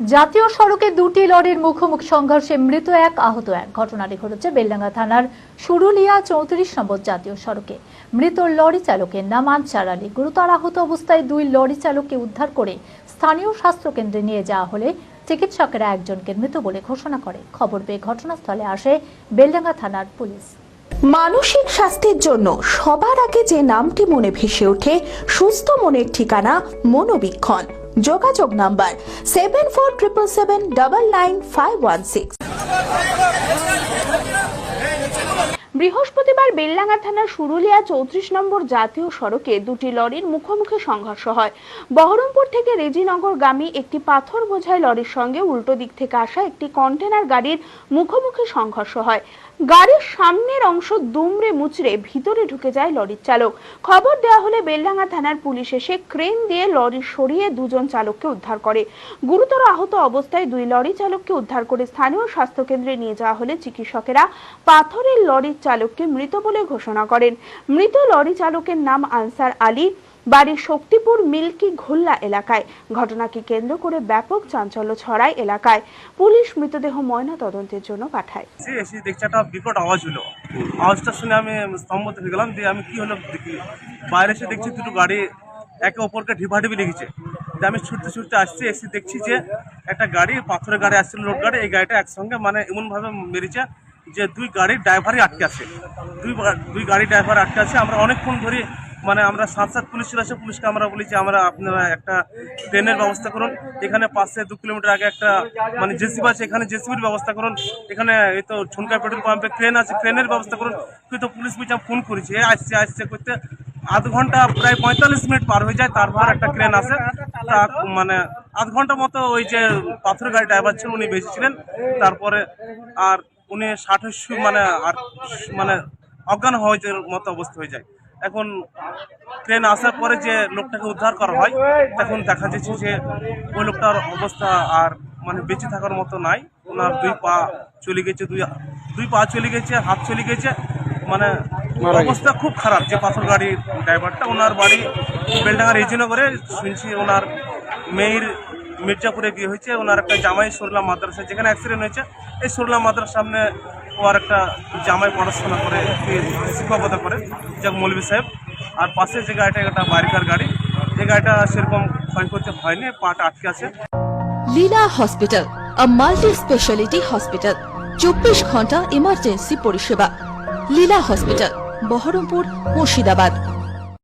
জাতীয় সড়কে দুটি লরির মুখোমুখি সংঘর্ষে মৃত এক আহত এক। ঘটনাটি ঘটেছে বেলডাঙ্গা থানার সুরুলিয়া 34 নম্বর জাতীয় সড়কে। মৃত লরি চালকের নাম আনসার আলী। গুরুতর আহত অবস্থায় দুই লরি চালককে উদ্ধার করে স্থানীয় স্বাস্থ্য কেন্দ্রে নিয়ে যাওয়া হলে চিকিৎসকেরা একজনকে মৃত বলে ঘোষণা করে। খবর পেয়ে ঘটনাস্থলে আসে বেলডাঙ্গা থানার পুলিশ। মানসিক স্বাস্থ্যের জন্য সবার আগে যে নামটি মনে ভেসে ওঠে সুস্থ মনের ঠিকানা মনোবীক্ষণ। যোগাযোগ নাম্বার 7477799516। বৃহস্পতিবার বেলডাঙ্গা থানার সুরুলিয়া 34 নম্বর জাতীয় সড়কে দুটি লরির মুখোমুখি সংঘর্ষ হয়। বহরমপুর থেকে রেজিনগরগামী একটি পাথর বোঝাই লরির সঙ্গে উল্টো দিক থেকে আসা একটি কন্টেনার গাড়ির মুখোমুখি সংঘর্ষ হয়। গাড়ির সামনের অংশ দুমড়ে মুচড়ে ভিতরে ঢুকে যায় লরির চালক। খবর দেওয়া হলে বেলডাঙ্গা থানার পুলিশ এসে ক্রেন দিয়ে লরি সরিয়ে দুজন চালককে উদ্ধার করে। গুরুতর আহত অবস্থায় দুই লরি চালককে উদ্ধার করে স্থানীয় স্বাস্থ্য কেন্দ্রে নিয়ে যাওয়া হলে চিকিৎসকেরা পাথরের লরির চালককে মৃত বলে ঘোষণা করেন। মৃত লরি চালকের নাম আনসার আলী, বাড়ি শক্তিপুর মিল্কি ঘোল্লা এলাকায়। ঘটনাকে কেন্দ্র করে ব্যাপক চাঞ্চল্য ছড়ায় এলাকায়। পুলিশ মৃতদেহ ময়না তদন্তের জন্য পাঠায়। দেখছি একটা বিকট আওয়াজ হলো, আওয়াজটা শুনে আমি স্তম্ভিত হয়ে গেলাম। দিয়ে আমি কি হলো দেখি, বাইরে এসে দেখছি দুটো গাড়ি একে অপরকে ঢিপাঢিপি লেগেছে। আমি ছুটতে ছুটতে আসছি, এসে দেখছি যে একটা গাড়ি, পাথরের গাড়ি আসছিল, লোড গাড়ি। এই গাড়িটা একসঙ্গে এমনভাবে মেরেছে যে দুই গাড়ির ড্রাইভারই আটকে আছে। দুই গাড়ি ড্রাইভার আটকে আছে। আমরা অনেকক্ষণ ধরে আমরা সাত পুলিশ চলে আসে। পুলিশকে আমরা বলেছি আপনারা একটা ট্রেনের ব্যবস্থা করুন, এখানে পাশে 2 কিলোমিটার আগে একটা জেসিবি আছে, এখানে জেসিবির ব্যবস্থা করুন, এখানে এই তো ঝুনকা পেট্রোল পাম্পে ক্রেন আছে, ক্রেনের ব্যবস্থা করুন। কিন্তু পুলিশ বুঝে ফোন করেছি, আসছে করতে আধ ঘন্টা, প্রায় 45 মিনিট পার হয়ে যায়। তারপর একটা ক্রেন আসে, তা আধ ঘন্টা মতো ওই যে পাথরের গাড়ি ড্রাইভার ছিল উনি বেঁচেছিলেন। তারপরে আর উনি 60 অজ্ঞান হওয়ার মতো অবস্থা হয়ে যায়। এখন ট্রেন আসার পরে যে লোকটাকে উদ্ধার করা হয়, তখন দেখা যাচ্ছে যে ওই লোকটার অবস্থা আর বেঁচে থাকার মতো নাই। ওনার দুই পা চলে গেছে, দুই পা চলে গেছে, হাত চলে গেছে। অবস্থা খুব খারাপ। যে পাথর গাড়ির ড্রাইভারটা, ওনার বাড়ি বেলডাঙ্গা রেজিনগরে। শুনছি ওনার মেয়ের মির্জাপুরে বিয়ে হয়েছে। ওনার একটা জামাই সরলা মাদ্রাসা, যেখানে অ্যাক্সিডেন্ট হয়েছে, এই সরলা মাদ্রাসার সামনে ওর একটা জামাই পড়াশোনা করে, শিক্ষকতা করে, যাক মৌলভী সাহেব। আর পাশে যে গাড়িটা, একটা বারিকার গাড়ি, এই গাড়িটা সেরকম ক্ষয়ক্ষতি হয়নি, পাটা আটকে আছে। লীলা হসপিটাল, a multi-speciality hospital, 24 ঘন্টা ইমার্জেন্সি পরিষেবা। লীলা হসপিটাল, বহরমপুর, মুর্শিদাবাদ।